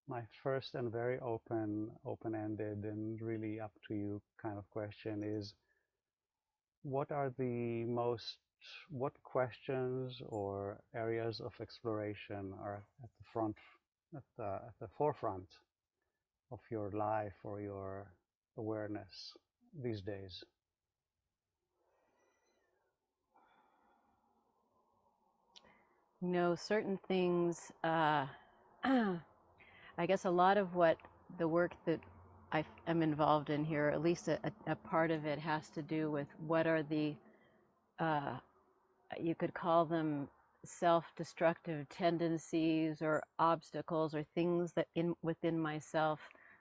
my first and very open-ended and really up to you kind of question is, what are the most, what questions or areas of exploration are at the front, at the forefront of your life or your awareness these days? Certain things, I guess a lot of what the work that I am involved in here, at least a part of it, has to do with what are the, uh, you could call them self-destructive tendencies or obstacles or things that within myself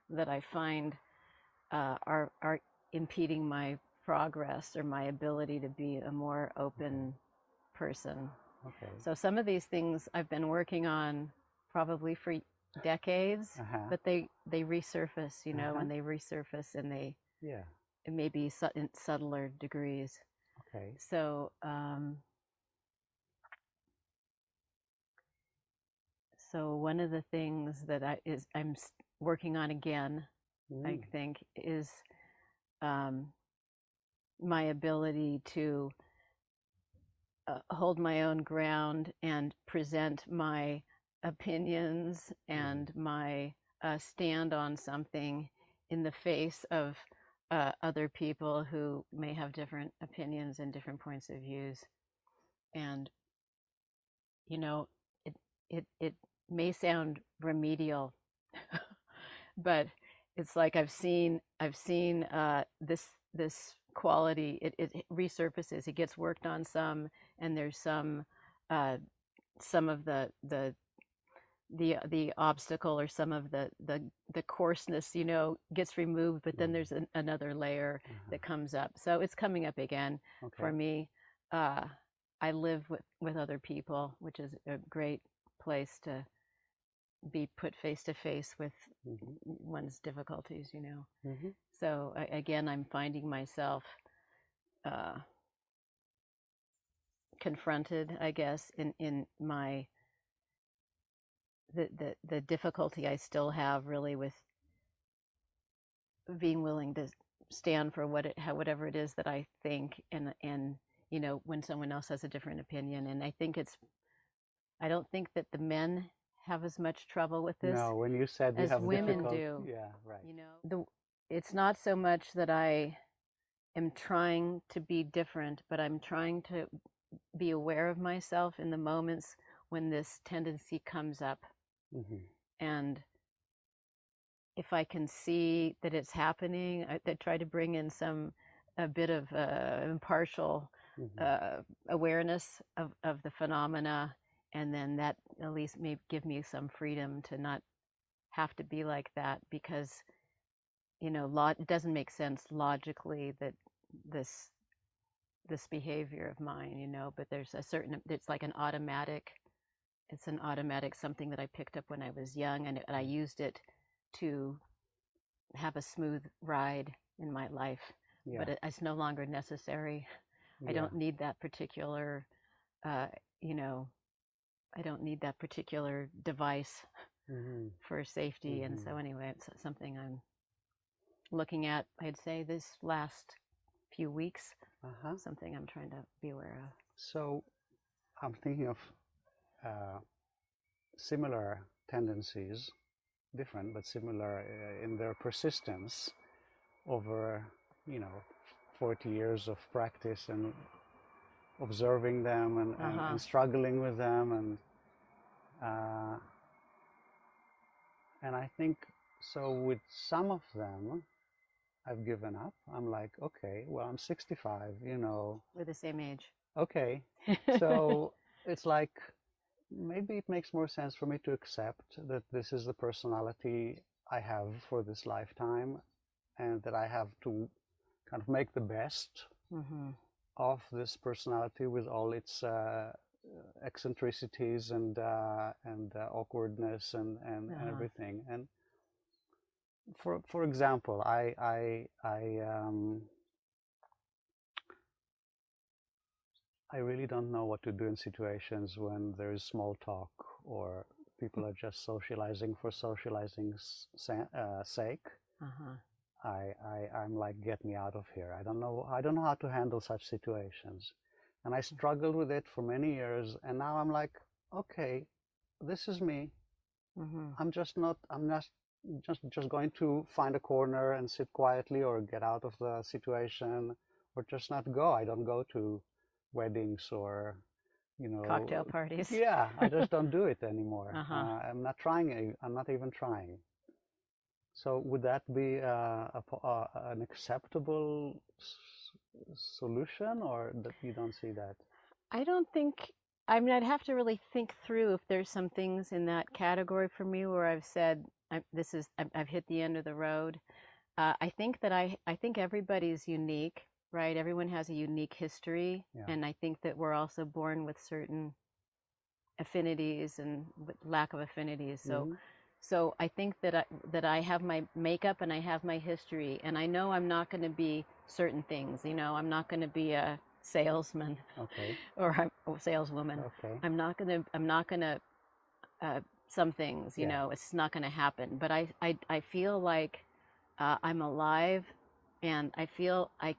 that I find are impeding my progress or my ability to be a more open person. Okay. So some of these things I've been working on probably for decades, Uh-huh. but they resurface, Uh-huh. and they resurface, and Yeah. it may be in subtler degrees. Okay. So one of the things that I'm working on again, I Mm. think, is um, my ability to hold my own ground and present my opinions Mm. and my stand on something in the face of other people who may have different opinions and different points of views. And you know, it it may sound remedial, but it's like I've seen this quality. It resurfaces. It gets worked on some, and there's uh, some of the obstacle or some of the coarseness, gets removed, but then Mm. there's another layer Uh-huh. that comes up. So it's coming up again for Okay. me. uh, I live with other people, which is a great place to be put face to face with Mm-hmm. one's difficulties. Mm-hmm. So again, I'm finding myself uh, confronted, I guess, in my the difficulty I still have really with being willing to stand for whatever it is that I think, and when someone else has a different opinion. And I don't think that the men have as much trouble with this No, when you said you as have women difficult, do. yeah, right. It's not so much that I am trying to be different, but I'm trying to be aware of myself in the moments when this tendency comes up. Mm-hmm. And if I can see that it's happening, I try to bring in a bit of impartial Mm-hmm. uh, awareness of the phenomena, and then that at least may give me some freedom to not have to be like that, because it doesn't make sense logically that this this behavior of mine, but there's a certain, it's like it's an automatic something that I picked up when I was young, and I used it to have a smooth ride in my life, Yeah. but it's no longer necessary. I Yeah. don't need that particular, uh, you know, I don't need that particular device Mm-hmm. for safety. And Mm-hmm. so, anyway, it's something I'm looking at, I'd say, this last few weeks, Uh-huh. something I'm trying to be aware of. So I'm thinking of uh, similar tendencies, different but similar in their persistence over, you know, 40 years of practice and observing them Uh-huh. and struggling with them uh, and I think so with some of them I've given up. I'm like, okay, well, I'm 65, you know. We're the same age. Okay. So it's like maybe it makes more sense for me to accept that this is the personality I have for this lifetime and that I have to kind of make the best Mm-hmm. of this personality with all its eccentricities and awkwardness and Uh-huh. everything. And for example, I really don't know what to do in situations when there is small talk or people are just socializing for socializing's sake, Uh-huh. I'm like, get me out of here. I don't know how to handle such situations. And I struggled with it for many years, and now I'm like, okay, this is me. Mm-hmm. I'm just going to find a corner and sit quietly or get out of the situation or just not go. I don't go to weddings or, Cocktail parties. yeah, I just don't do it anymore. Uh-huh. I'm not trying. I'm not even trying. So would that be an acceptable solution, or that you don't see that? I don't think, I mean, I'd have to really think through if there's some things in that category for me where I've said, I've hit the end of the road. I think that I think everybody's unique, right? Everyone has a unique history, Yeah. and I think that we're also born with certain affinities and lack of affinities. So, Mm-hmm. so I think that I have my makeup and I have my history, and I know I'm not going to be certain things. You know, I'm not going to be a salesman Okay. or a saleswoman. Okay. I'm not gonna some things. You Yeah. know, it's not going to happen. But I feel like I'm alive, and I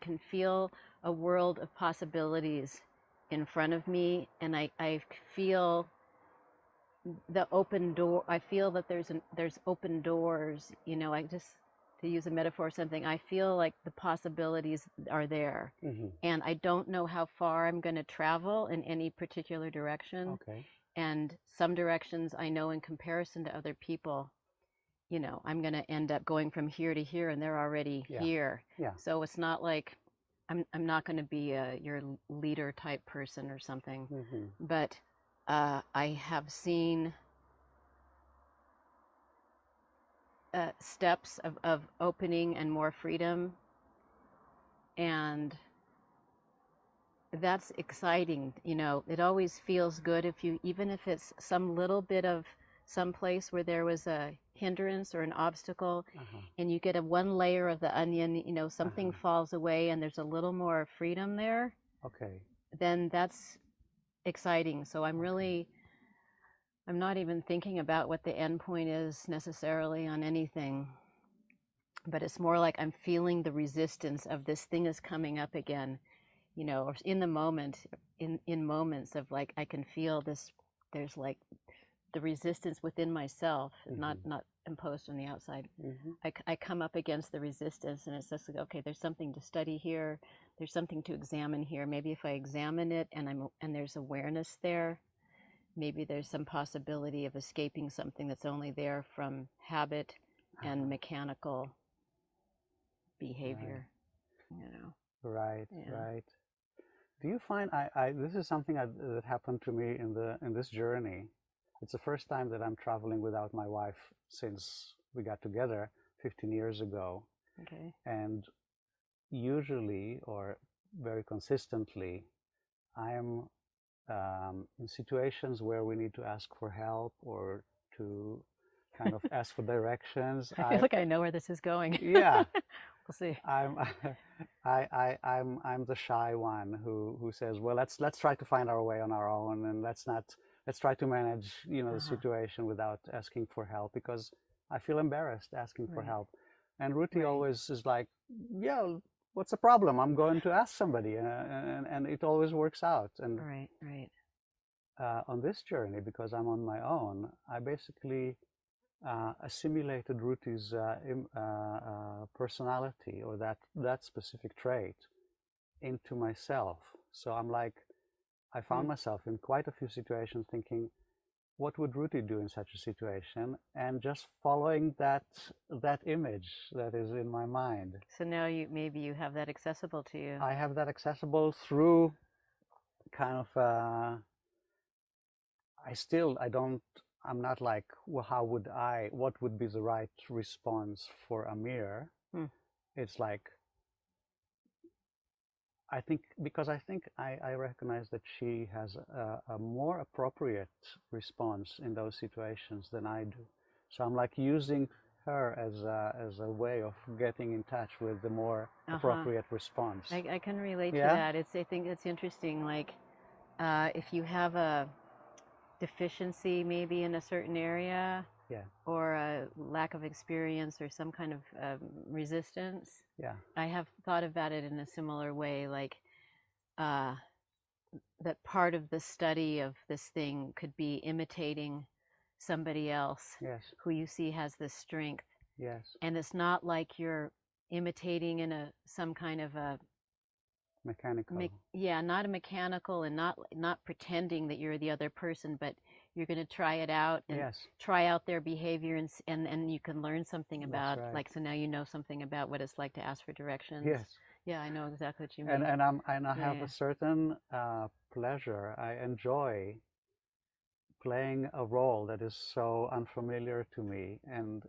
can feel a world of possibilities in front of me, and I feel the open door. I feel that there's open doors. You know, I just, to use a metaphor or something, I feel like the possibilities are there, Mm-hmm. and I don't know how far I'm going to travel in any particular direction. Okay. And some directions I know, in comparison to other people, you know, I'm going to end up going from here to here, and they're already Yeah. here. Yeah. So it's not like I'm not going to be your leader type person or something. Mm-hmm. But I have seen steps of opening and more freedom, and that's exciting. You know, it always feels good if you, even if it's some little bit of some place where there was a hindrance or an obstacle, Uh-huh. and you get a one layer of the onion, you know, something Uh-huh. falls away and there's a little more freedom there, Okay. then that's exciting. So Okay. I'm not even thinking about what the end point is necessarily on anything, but it's more like I'm feeling the resistance of this thing is coming up again, you know, or in the moment, in moments of like, I can feel this, there's like the resistance within myself, Mm-hmm. not imposed on the outside. Mm-hmm. I come up against the resistance, and it's just like, okay, there's something to study here, there's something to examine here. Maybe if I examine it and there's awareness there, maybe there's some possibility of escaping something that's only there from habit and Uh-huh. mechanical Right. behavior, you know. Right. Yeah. Right. Do you find this is something that happened to me in this journey. It's the first time that I'm traveling without my wife since we got together 15 years ago. Okay. And usually, or very consistently, I am in situations where we need to ask for help or to kind of ask for directions. I feel like I know where this is going. Yeah, We'll see. I'm I'm the shy one who says, well, let's try to find our way on our own, and let's try to manage, the Uh-huh. situation without asking for help, because I feel embarrassed asking for Right. help. And Ruti Right. always is like, yeah, what's the problem? I'm going to ask somebody, and it always works out. And Right. Right. on this journey, because I'm on my own, I basically assimilated Ruti's personality, or that specific trait, into myself. So I'm like, I found Mm. myself in quite a few situations thinking, what would Ruti do in such a situation? And just following that image that is in my mind. So now maybe you have that accessible to you. I have that accessible through kind of I don't, I'm not like, well, what would be the right response for Amir? Hmm. It's like, I think, because I recognize that she has a more appropriate response in those situations than I do. So I'm like using her as a way of getting in touch with the more Uh-huh. appropriate response. I can relate to Yeah? that. I think it's interesting. Like, if you have deficiency maybe in a certain area, Yeah. or a lack of experience or some kind of resistance. Yeah. I have thought about it in a similar way, like uh, that part of the study of this thing could be imitating somebody else Yes. who you see has this strength. Yes. And it's not like you're imitating in a some kind of a Mechanical. yeah, not a mechanical, and not pretending that you're the other person, but you're going to try it out and Yes. try out their behavior, and you can learn something That's about, right. like, so now you know something about what it's like to ask for directions. Yes. Yeah, I know exactly what you And mean. I have Yeah. a certain pleasure. I enjoy playing a role that is so unfamiliar to me, and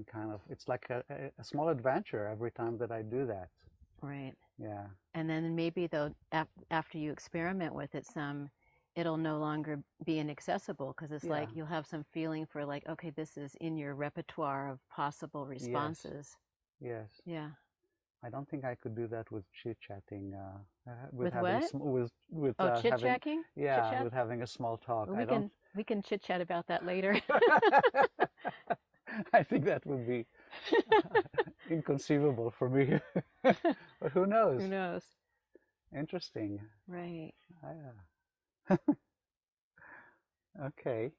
kind of, it's like a small adventure every time that I do that. Right. Yeah. And then maybe though, after you experiment with it some, it'll no longer be inaccessible, because it's Yeah. like you'll have some feeling for, like, okay, this is in your repertoire of possible Yes. responses. Yes. Yeah. I don't think I could do that with chit chatting, with With having what? with Oh, chit having, chatting? Chit yeah, chat? with having a small talk. Well, I don't. we can chit chat about that later. I think that would be inconceivable for me. But who knows? Who knows? Interesting. Right. Ah, yeah. Okay.